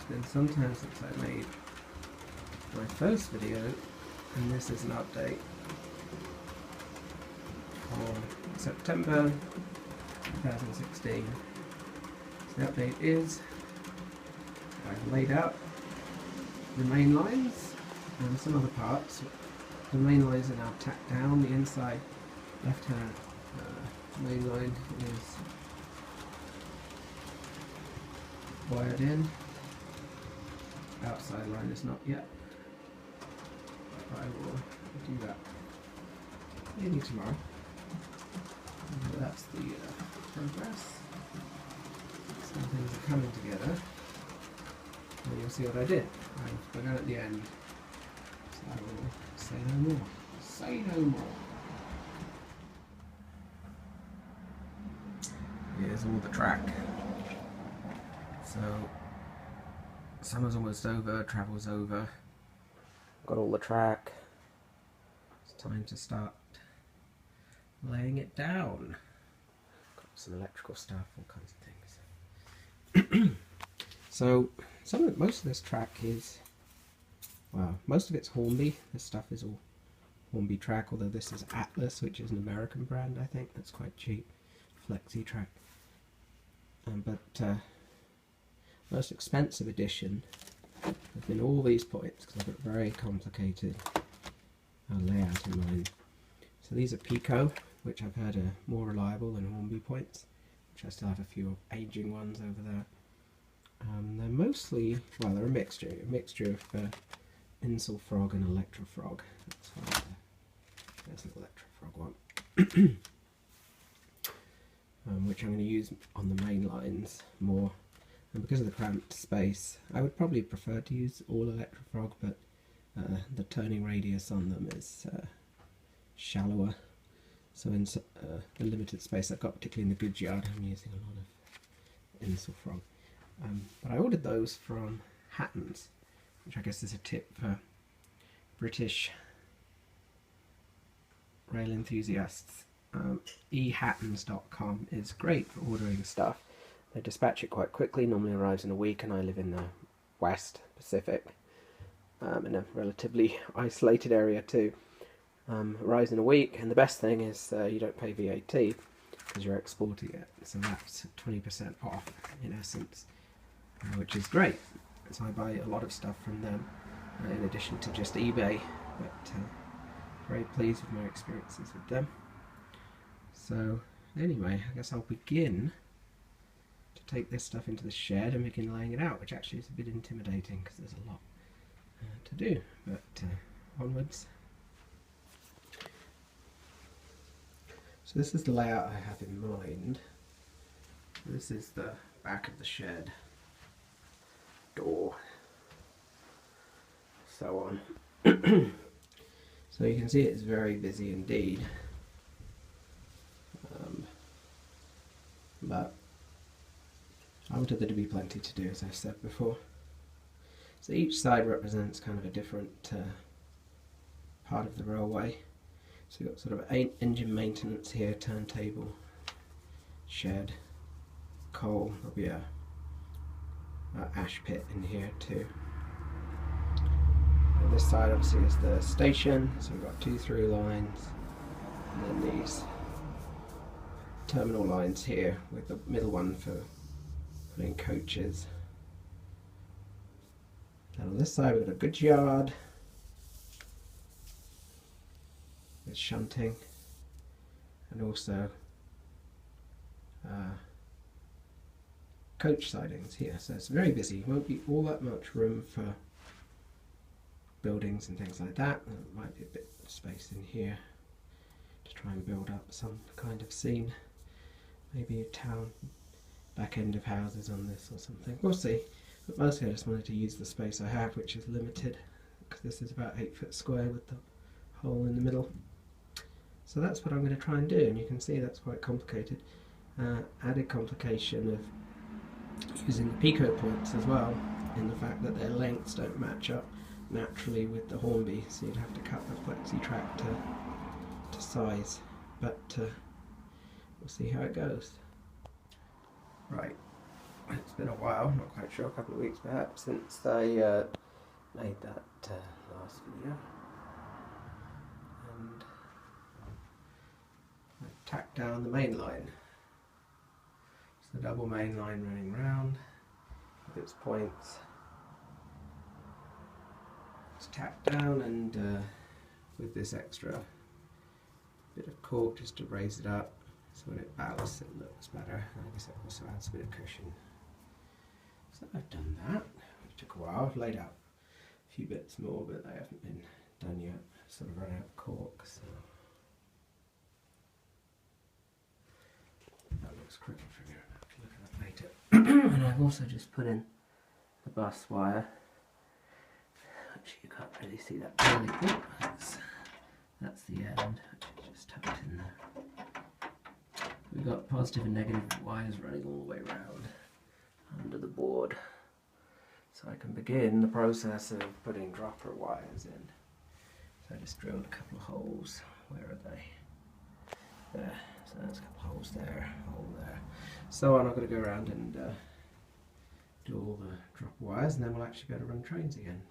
been some time since I made my first video, and this is an update for September 2016. So the update is I've laid out the main lines and some other parts. The main lines are now tacked down. The inside left hand main line is wired in. Outside line is not yet. But I will do that maybe tomorrow. And that's the progress. Some things are coming together. And you'll see what I did. I've begun at the end. So I will say no more. Say no more. Here's all the track. So summer's almost over, travel's over. Got all the track. It's time to start laying it down. Got some electrical stuff, all kinds of things. So most of this track is, well, most of it's Hornby. This stuff is all Hornby track, although this is Atlas, which is an American brand, I think. That's quite cheap. Flexi track. But most expensive edition has been all these points, because I've got a very complicated layout in mind. So these are Pico, which I've heard are more reliable than Hornby points, which I still have a few aging ones over there. They're mostly, well, they're a mixture of Insel Frog and Electro Frog. That's why there's an Electro Frog one. Which I'm going to use on the main lines more, and because of the cramped space I would probably prefer to use all Electrofrog, but the turning radius on them is shallower, so in the limited space I've got, particularly in the goods yard, I'm using a lot of Insulfrog. But I ordered those from Hattons, which I guess is a tip for British rail enthusiasts. ehattons.com is great for ordering stuff. They dispatch it quite quickly, normally arrives in a week, and I live in the West Pacific, in a relatively isolated area too. Arrives in a week, and the best thing is you don't pay VAT because you're exporting it, so that's 20% off in essence, which is great. So I buy a lot of stuff from them in addition to just eBay, but very pleased with my experiences with them. So anyway, I guess I'll begin to take this stuff into the shed and begin laying it out, which actually is a bit intimidating because there's a lot to do, but onwards. So this is the layout I have in mind. This is the back of the shed, door, so on. So you can see it's very busy indeed. But I wanted there to be plenty to do, as I've said before. So each side represents kind of a different part of the railway. So you've got sort of engine maintenance here, turntable, shed, coal. There'll be a ash pit in here too. And this side obviously is the station, so we've got 2 through lines, and then these terminal lines here, with the middle one for putting coaches. And on this side we've got a goods yard with shunting, and also coach sidings here. So it's very busy. Won't be all that much room for buildings and things like that. There might be a bit of space in here to try and build up some kind of scene. Maybe a town back end of houses on this or something. We'll see. But mostly I just wanted to use the space I have, which is limited, because this is about 8 foot square with the hole in the middle. So that's what I'm going to try and do, and you can see that's quite complicated. Added complication of using the Pico points as well, in the fact that their lengths don't match up naturally with the Hornby, so you'd have to cut the flexi track to size. But we'll see how it goes. Right, let's been a while, not quite sure, a couple of weeks perhaps, since I made that last video. And I tacked down the main line. It's the double main line running round with its points. It's tacked down, and with this extra bit of cork just to raise it up, so when it ballasts it looks better. I guess it also adds a bit of cushion. So I've done that, which took a while. I've laid out a few bits more, but they haven't been done yet. I've sort of run out of cork, so that looks crooked from here. I'll have to look at that later. And I've also just put in the bus wire, which you can't really see that clearly. That's the end, which is just tucked in there. We've got positive and negative wires running all the way around under the board. So I can begin the process of putting dropper wires in. So I just drilled a couple of holes. Where are they? There. So there's a couple of holes there, a hole there. So I'm not going to go around and do all the dropper wires, and then we'll actually be able to run trains again.